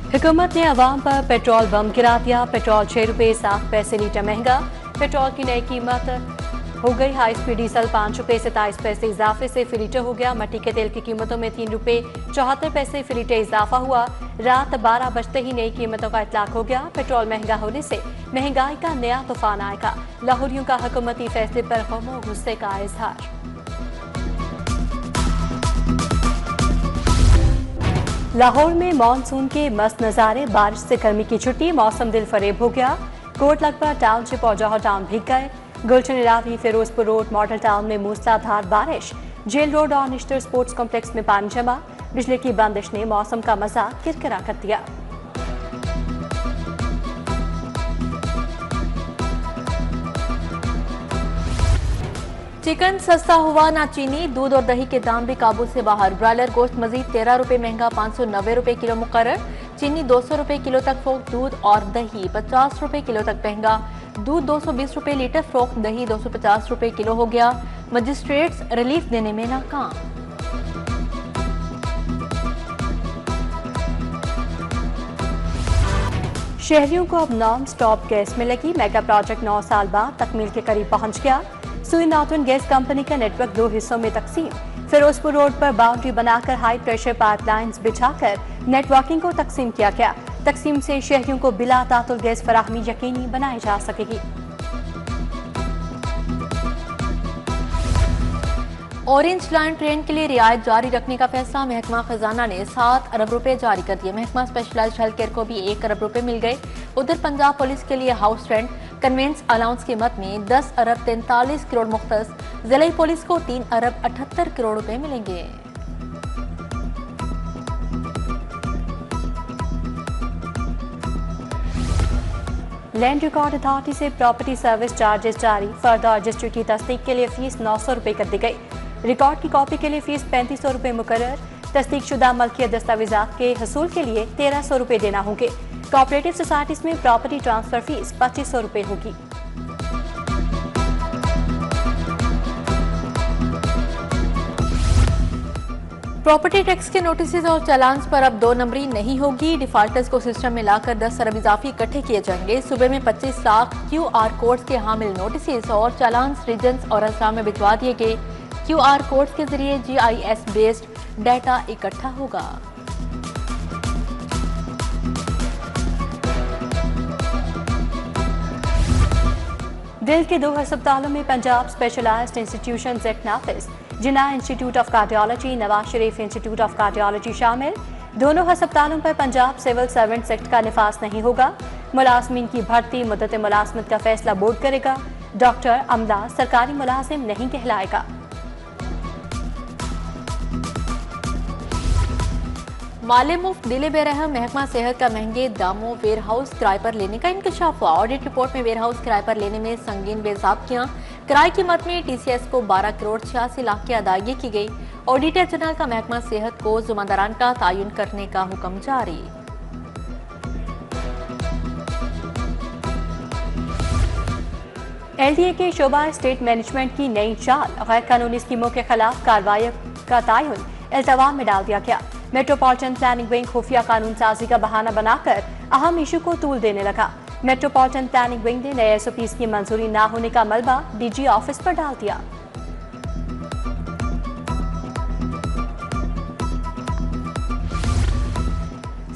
हुकूमत ने अवाम पर पेट्रोल बम गिरा दिया। पेट्रोल 6 रुपये 7 पैसे लीटर महंगा। पेट्रोल की नई कीमत हो गई। हाई स्पीड डीजल 5 रुपये 27 पैसे इजाफे से फी लीटर हो गया। मट्टी के तेल की कीमतों में 3 रुपये 74 पैसे फी लीटर इजाफा हुआ। रात 12 बजते ही नई कीमतों का इतलाक हो गया। पेट्रोल महंगा होने से महंगाई का नया तूफान आएगा। लाहौरियों का हुकूमती फैसले पर गम और गुस्से का इजहार। लाहौर में मानसून के मस्त नज़ारे, बारिश से गर्मी की छुट्टी, मौसम दिल फरेब हो गया। कोट लखपत टाउनशिप और जौहर टाउन भीग गए। गुलशन इलावी, फिरोजपुर रोड, मॉडल टाउन में मूसलाधार बारिश। जेल रोड और निश्तर स्पोर्ट्स कॉम्प्लेक्स में पानी जमा। बिजली की बंदिश ने मौसम का मजा किरकिरा कर दिया। चिकन सस्ता हुआ ना चीनी, दूध और दही के दाम भी काबू से बाहर। ब्रॉयलर गोश्त मजीद 13 रुपये महंगा, 590 रुपये किलो मुकर्रर। चीनी 200 रुपये किलो तक फरोख्त। दूध और दही 50 रुपये किलो तक महंगा। दूध 220 रुपये लीटर फरोख्त, दही 250 रुपये किलो हो गया। मजिस्ट्रेट्स रिलीफ देने में नाकाम। शहरियों को अब नॉन स्टॉप गैस मिलेगी। मेगा प्रोजेक्ट 9 साल बाद तकमील के करीब पहुंच गया। सुई नॉर्थन गैस कंपनी का नेटवर्क 2 हिस्सों में तकसीम। फिरोजपुर रोड पर बाउंड्री बनाकर हाई प्रेशर पाइपलाइंस बिछाकर नेटवर्किंग को तकसीम किया गया। तकसीम से शहरियों को बिला तातुल गैस फराहमी यकीनी बनाई जा सकेगी। ऑरेंज लाइन ट्रेन के लिए रियायत जारी रखने का फैसला। महकमा खजाना ने 7 अरब रुपए जारी कर दिए। महकमा स्पेशलाइज्ड हेल्थ केयर को भी 1 अरब रुपए मिल गए। उधर पंजाब पुलिस के लिए हाउस रेंट कन्वेंस अलाउंस कीमत में 10 अरब 43 करोड़ मुख्तस। जिला पुलिस को 3 अरब 78 करोड़ रुपए मिलेंगे। लैंड रिकॉर्ड अथॉरिटी से प्रॉपर्टी सर्विस चार्जेस जारी। फर्दर रजिस्ट्री की तस्दीक के लिए फीस 900 रुपए कर दी गई। रिकॉर्ड की कॉपी के लिए फीस 3500 रुपए मुकर्रर। तस्दीक शुदा मल्कियत दस्तावेजात के हसूल के लिए 1300 रुपए देना होंगे। कोऑपरेटिव सोसाइटीज में प्रॉपर्टी ट्रांसफर फीस 2500 रुपए होगी। प्रॉपर्टी टैक्स के नोटिस और चालान्स पर अब 2 नंबरी नहीं होगी। डिफॉल्टर्स को सिस्टम में लाकर 10 अरब इजाफी इकट्ठे किए जाएंगे। सूबे में 25 लाख QR कोड्स के हामिल नोटिस और चालान्स रीजन्स और अजला में भिजवा दिए गए। QR कोड्स के जरिए GIS बेस्ड डाटा इकट्ठा होगा। दिल के 2 अस्पतालों में पंजाब स्पेशलाइज्ड इंस्टीट्यूशन एक्ट नाफिज। Jinnah institute of cardiology, Nawaz Sharif institute of cardiology शामिल। दोनों अस्पतालों पर पंजाब सिविल सर्वेंट्स एक्ट का निफाज नहीं होगा। मुलाजमीन की भर्ती मुद्दत मुलाजमत का फैसला बोर्ड करेगा। डॉक्टर अमला सरकारी मुलाजिम नहीं कहलाएगा। माले मुफ्त दिले बेरहम। महकमा सेहत का महंगे दामों वेयर हाउस किराए पर लेने का इंकशाफ हुआ। ऑडिट रिपोर्ट में वेयर हाउस किराए पर लेने में संगीन बेज़ाब्तियां। किराए की मद में TCS को 12 करोड़ 86 लाख की अदायगी की गई। ऑडिटर जनरल का महकमा सेहत को जुम्मेदारान का तयन करने का हुक्म जारी। LDA के शोबा स्टेट मैनेजमेंट की नई चाल। गैर कानूनी स्कीमों के खिलाफ कार्रवाई का तयन इल्तवा में डाल दिया गया। मेट्रोपॉलिटन प्लानिंग विंग खुफिया कानून साजी का बहाना बनाकर अहम इशू को तूल देने लगा। मेट्रोपॉलिटन प्लानिंग विंग ने नए SOPs की मंजूरी न होने का मलबा DG ऑफिस पर डाल दिया।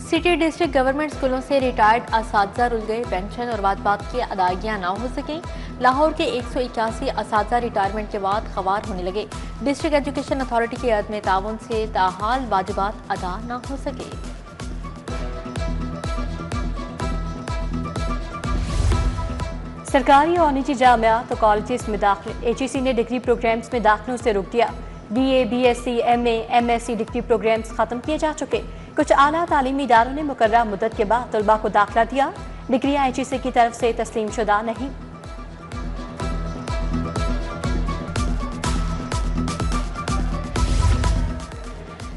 सिटी डिस्ट्रिक्ट गवर्नमेंट स्कूलों से रिटायर्ड असातिज़ा रुल गए। पेंशन और वाजबात की अदायगियां ना हो सकें। लाहौर के 181 असातिज़ा रिटायरमेंट के बाद खवार होने लगे। डिस्ट्रिक्ट एजुकेशन अथॉरिटी के अदम ताउन से ताहाल वाजिबात अदा ना हो सके। सरकारी और निजी जामियात और कॉलेज में दाखिले। HEC ने डिग्री प्रोग्राम्स में दाखिलों से रोक दिया। BA, BSc, MA, MSc degree programmes खत्म किए जा चुके। कुछ आला तालीमी इदारों ने मुकर्रर मुद्दत के बाद तलबा को दाखिला दिया। डिग्रियां HEC की तरफ से तस्लीम शुदा नहीं।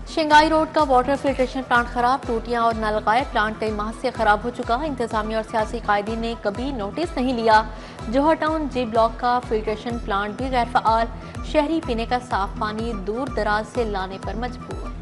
शिंगाई रोड का वाटर फिल्ट्रेशन प्लांट खराब। टूटियां और नल गायब। प्लांट कई माह से खराब हो चुका। इंतजामिया और सियासी कायदीन ने कभी नोटिस नहीं लिया। जौहर टाउन G ब्लॉक का फिल्ट्रेशन प्लांट भी गैर फ़आल। शहरी पीने का साफ पानी दूर दराज से लाने पर मजबूर।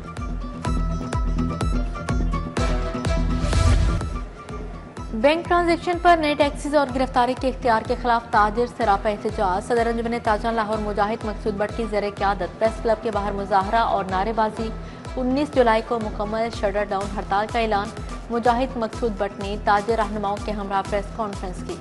बैंक ट्रांजैक्शन पर नए टैक्सेस और गिरफ्तारी के इख्तियार के खिलाफ ताजिर सरापा एहतजाज। सदर अंजुमन ताजरान लाहौर मुजाहिद मकसूद भट्ट की ज़ेर क़यादत प्रेस क्लब के बाहर मुजाहरा और नारेबाजी। 19 जुलाई को मुकम्मल शटर डाउन हड़ताल का ऐलान। मुजाहिद मकसूद भट्ट ने ताजिर रहनुमाओं के हमरा प्रेस कॉन्फ्रेंस की।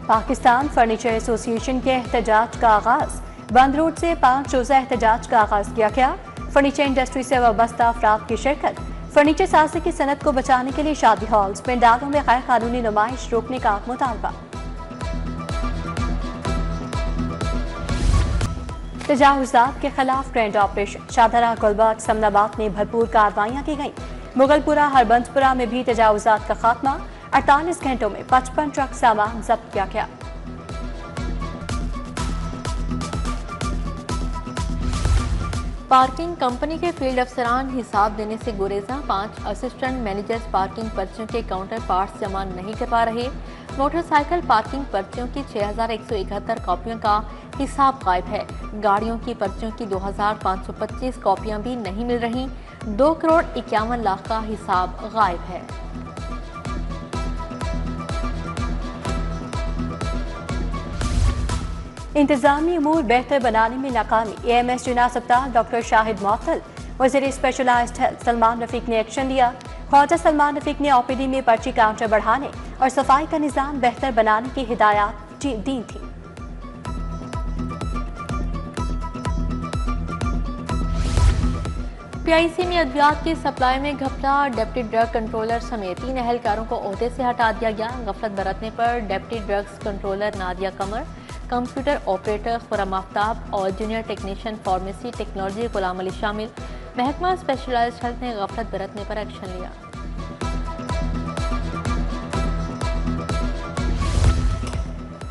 पाकिस्तान फर्नीचर एसोसिएशन के एहतजाज का आगाज। बंद रोड से 5 रोज़ा एहतजाज का आगाज किया गया। फर्नीचर इंडस्ट्री से वाबस्ता अफराद की शिरकत। फर्नीचर साजी की सनत को बचाने के लिए शादी हॉल्स पंडालों में गैर कानूनी नुमाइश रोकने का मुतालबा। तजावुज़ात के खिलाफ ग्रैंड ऑपरेशन। शाहदरा, गुलबर्ग, समनाबाद में भरपूर कार्रवाइयाँ की गईं। मुगलपुरा, हरबंसपुरा में भी तजावुज़ात का खात्मा। 48 घंटों में 55 ट्रक सामान जब्त किया गया। पार्किंग कंपनी के फील्ड अफसरान हिसाब देने से गुरेजा। 5 असिस्टेंट मैनेजर्स पार्किंग पर्चियों के काउंटर पार्ट्स जमा नहीं कर पा रहे। मोटरसाइकिल पार्किंग पर्चियों की 6,171 कॉपियों का हिसाब गायब है। गाड़ियों की पर्चियों की 2,525 कॉपियां भी नहीं मिल रही। 2 करोड़ 51 लाख का हिसाब गायब है। इंतजामी अमूर बेहतर बनाने में नाकामी। AMS जिना अस्पताल डॉक्टर शाहिद मुअत्तल। वज़ीर स्पेशलाइज्ड हेल्थ सलमान रफीक ने एक्शन लिया। ख्वाजा सलमान रफीक ने OPD में पर्ची काउंटर बढ़ाने और सफाई का निज़ाम बेहतर बनाने की हिदायत दी थी। PIC में अद्वियात की सप्लाई में घपला। डिप्टी ड्रग कंट्रोलर समेत 3 अहलकारों को ओहदे से हटा दिया गया। गफलत बरतने पर डिप्टी ड्रग्स कंट्रोलर नादिया कमर, कंप्यूटर ऑपरेटर खुरम आफ्ताब और junior technician pharmacy technology Ghulam Ali शामिल। महकमा स्पेशलाइज्ड हेल्थ ने गफलत बरतने पर एक्शन लिया।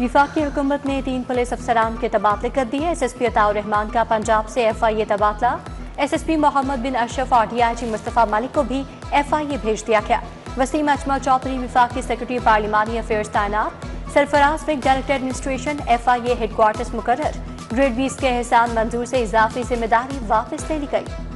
वफाकी हुकूमत ने 3 पुलिस अफसरान के तबादले कर दिए। SSP अताउर रहमान का पंजाब से FIA तबादला। SSP मोहम्मद बिन अशरफ और DIG मुस्तफ़ा मलिक को भी FIA भेज दिया गया। वसीम अजमल चौधरी वफाकी सेक्रेटरी पार्लिमानी अफेयर्स तैनात। सरफराज विक डायरेक्टर एडमिनिस्ट्रेशन FIA हेडक्वार्टर्स मुकर्रर। ग्रेड 20 के एहसान मंजूर से इजाफी जिम्मेदारी वापस ले ली गई।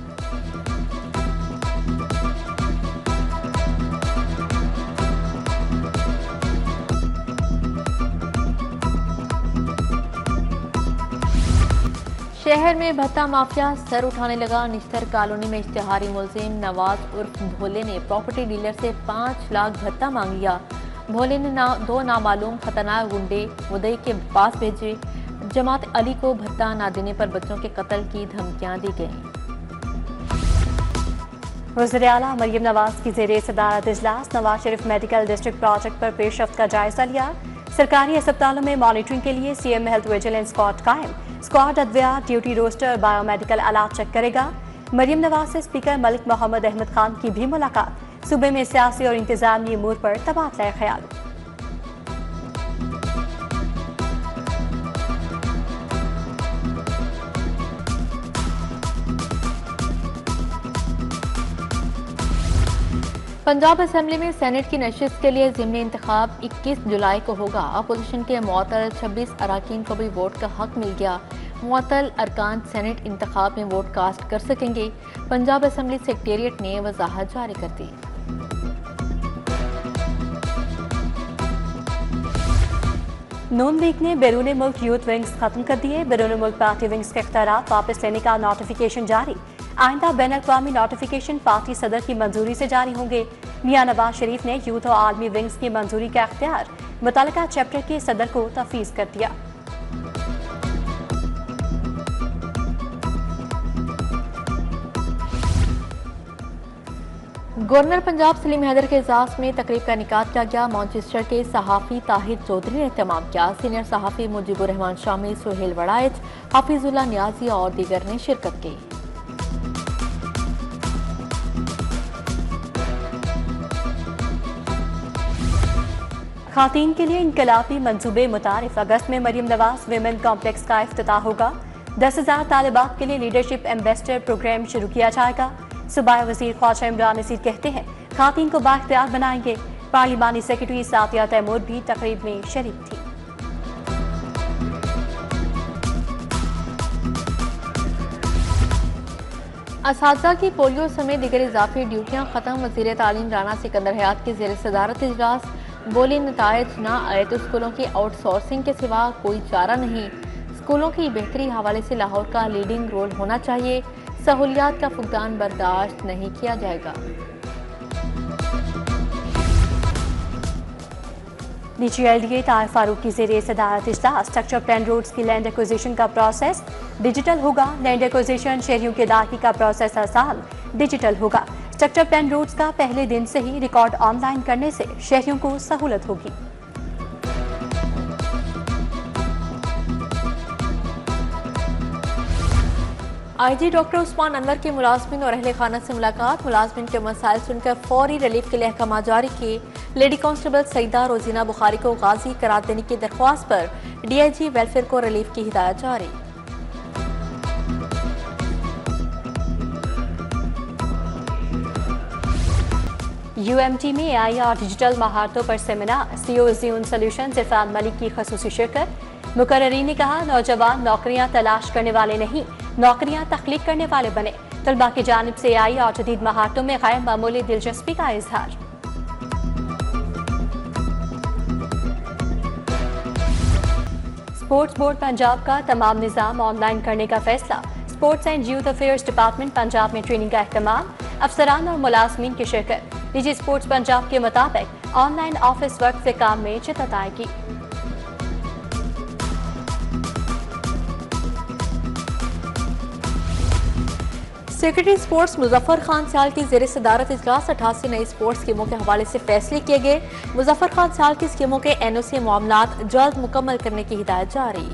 शहर में भत्ता माफिया सर उठाने लगा। निश्तर कॉलोनी में इश्तिहारी मुलजिम नवाज उर्फ भोले ने प्रॉपर्टी डीलर से 5 लाख भत्ता मांग लिया। भोले ने 2 नामालूम खतरनाक गुंडे मुदई के पास भेजे। जमात अली को भत्ता न देने पर बच्चों के कत्ल की धमकियां दी गईं। वज़ीर आला मरियम नवाज की ज़ेरे सदारत इजलास। Nawaz Sharif medical district project पर पेशरफ्त का जायजा लिया। सरकारी अस्पतालों में मॉनिटरिंग के लिए CM हेल्थ विजिलेंस स्क्वाड कायम। स्क्वाड अद्वियात, ड्यूटी रोस्टर, बायोमेडिकल आलात चेक करेगा। मरियम नवाज से स्पीकर मलिक मोहम्मद अहमद खान की भी मुलाकात। सूबे में सियासी और इंतजामी अमूर पर तबादला ख्याल। पंजाब असेंबली में सेनेट की नशिस्त के लिए ज़िमनी इंतखाब 21 जुलाई को होगा। अपोजिशन के मुअत्तल 26 अरकान को भी वोट का हक मिल गया। मुअत्तल अरकान सेनेट इंतखाब में वोट कास्ट कर सकेंगे। पंजाब असेंबली सेक्रेटेरिएट ने वजाहत जारी कर दी। नून लीग ने बैरून मुल्क यूथ विंग्स खत्म कर दिए। बैरून मुल्क पार्टी विंग्स के इख्तियारात वापस लेने का नोटिफिकेशन जारी। आइंदा बैन अक़वामी नोटिफिकेशन पार्टी सदर की मंजूरी से जारी होंगे। मियां नवाज शरीफ ने यूथ और आलमी विंग्स की मंजूरी का इख्तियार मुतल्लिका चैप्टर के सदर को तफवीज़ कर दिया। गवर्नर पंजाब सलीम हैदर के एजाज में तकरीब का इनेकाद किया गया। मैनचेस्टर के सहाफ़ी ताहिर चौधरी ने एहतमाम किया। सीनियर सहाफ़ी मुजीबुर रहमान शामिल, सुहेल वड़ाइच, हाफिजुल्लाह नियाजी और दीगर ने शिरकत की। खातीन के लिए इनकलाबी मंसूबे मुतारिफ। अगस्त में मरियम नवाज विमेन कॉम्प्लेक्स का इफ्तिताह होगा। 10,000 तालिबात के लिए लीडरशिप एम्बेसडर प्रोग्राम शुरू किया जाएगा। सूबाई वज़ीर ख्वाजा इमरान नसीर कहते हैं खातीन को बाइख्तियार बनाएंगे। पार्लिमानी सेक्रेटरी सातिया तैमूर भी तकरीब में शरीक थी। असातिज़ा की पोलियो समेत दीगर इजाफी ड्यूटियाँ ख़त्म। वज़ीर तालीम राना सिकंदर हयात की ज़ेर सदारत इजलास। बोली नतायज ना आए तो स्कूलों की आउटसोर्सिंग के सिवा कोई चारा नहीं। स्कूलों की बेहतरी हवाले से लाहौर का लीडिंग रोल होना चाहिए। सहूलियात का फुकदान बर्दाश्त नहीं किया जाएगा। निजी LDA ताहिर फारूक की ज़ेरे सदारत इजलास। स्ट्रक्चर प्लान रोड्स की लैंड एक्विजिशन का प्रोसेस डिजिटल होगा। लैंड एक्विजिशन शहरियों के दाखिल का प्रोसेस आसान डिजिटल होगा। स्ट्रक्चर प्लान रोड्स का पहले दिन से ही रिकॉर्ड ऑनलाइन करने से शहरियों को सहूलत होगी। IG डॉक्टर उस्मान अनवर के मुलाजमिन और अहले खाना से मुलाकात। मुलाजमिन के मसाइल सुनकर फौरी रिलीफ के लिए अहकाम जारी किए। लेडी कांस्टेबल सईदा रोजीना बुखारी को गाजी करार देने की दरख्वास्त पर DIG वेलफेयर को रिलीफ की हिदायत जारी। UMT में AI और डिजिटल महारतों पर सेमिनार। CEO Ziyun solutions Irfan Malik की खसूसी शिरकत। मुकर्ररीन ने कहा, नौजवान नौकरियां तलाश करने वाले नहीं, नौकरियां तख्लीक करने वाले बने। तलबा की जानिब से AI और जदीद महारतों में गैर मामूली दिलचस्पी का इजहार। स्पोर्ट्स बोर्ड पंजाब का तमाम निज़ाम ऑनलाइन करने का फैसला। Sports and youth affairs department Punjab में ट्रेनिंग का अहतमाम। अफसरान और मुलाजमीन की शिरकत। निजी स्पोर्ट्स पंजाब के मुताबिक ऑनलाइन ऑफिस वर्क से काम में शिद्दत आएगी। सेक्रेटरी स्पोर्ट्स मुजफ्फर खान साल की ज़ेर सदारत इजलास। 88 नई स्पोर्ट्स स्कीमों के हवाले से फैसले किए गए। मुजफ्फर खान साल की स्कीमों के NOC मामलात जल्द मुकम्मल करने की हिदायत जारी।